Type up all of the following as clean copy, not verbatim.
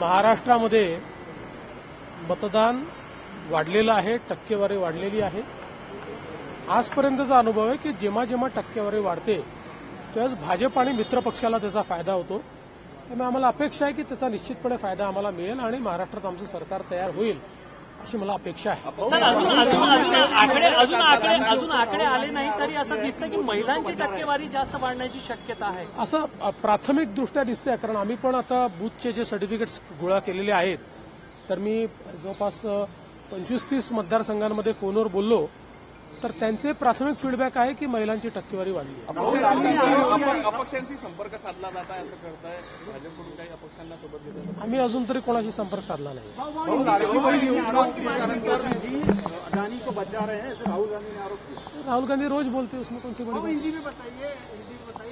महाराष्ट्रामध्ये मतदान वाढलेलं आहे, टक्केवारी वाढलेली आहे. आजपर्यंतचा अनुभव आहे की जेव्हा जेव्हा टक्केवारी वाढते त्यावेळेस भाजप आणि मित्रपक्षाला त्याचा फायदा होतो. त्यामुळे आम्हाला अपेक्षा आहे की त्याचा निश्चितपणे फायदा आम्हाला मिळेल आणि महाराष्ट्रात आमचं सरकार तयार होईल अशी मला अपेक्षा आहे. सर, अजून आकडे आले नाही तरी असं दिसतं की महिलांची टक्केवारी जास्त वाढण्याची शक्यता आहे असं प्राथमिक दृष्ट्या दिसतंय. कारण आम्ही पण आता बूथचे जे सर्टिफिकेट्स गोळा केलेले आहेत तर मी जवळपास 25-30 मतदारसंघांमध्ये फोनवर बोललो तर त्यांचे प्राथमिक फीडबॅक आहे की महिलांची टक्केवारी वाढली. अपक्षांशी संपर्क साधला जात आहे असं करताय भाजपकडून, काही अपक्षांना सोबत घेतात? आम्ही अजून तरी कोणाशी संपर्क साधला नाही. अदानी को बचा रहे हैं ऐसे राहुल गांधी ने आरोप किया. राहुल गांधी रोज बोलते उसमें कौन सी बड़ी बात? हिंदी में बताइए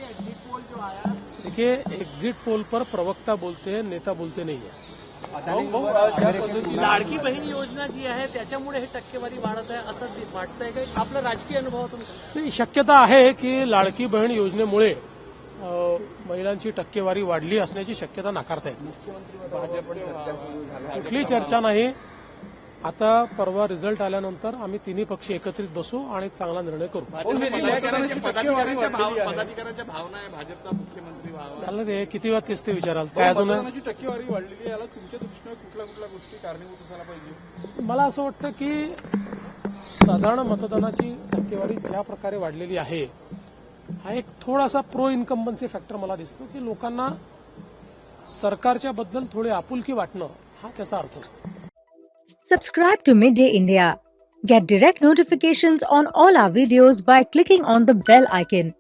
एग्जिट पोल जो आया. देखिए एग्जिट पोल पर प्रवक्ता बोलते हैं, नेता बोलते नहीं है. लाडकी बहीण योजना जी आहे त्याच्यामुळे हे टक्केवारी वाढत आहे असं वाटतंय का? आपलं राजकीय अनुभवातून नाही, शक्यता आहे की लाडकी बहीण योजनेमुळे महिलांची टक्केवारी वाढली असण्याची शक्यता नाकारता येत नाही. कुठली चर्चा नाही. आता परवा रिझल्ट आल्यानंतर आम्ही तिन्ही पक्ष एकत्रित बसू आणि चांगला निर्णय करू. पदाधिकाऱ्यांच्या भावना आहे भाजपचा मुख्यमंत्री व्हावा. त्याला ते किती वेळा तेच ते विचाराल काय अजून टक्केवारी वाढलेली याला तुमच्या दृष्टीने कुठल्या गोष्टी कारणीभूत असायला पाहिजे? मला असं वाटतं की साधारण मतदानाची टक्केवारी ज्या प्रकारे वाढलेली आहे हा एक थोडासा प्रो इन्कम्बन्सी फॅक्टर मला दिसतो की लोकांना सरकारच्या बद्दल थोडी आपुलकी वाटणं हा त्याचा अर्थ असतो. Subscribe to Midday India. Get direct notifications on all our videos by clicking on the bell icon.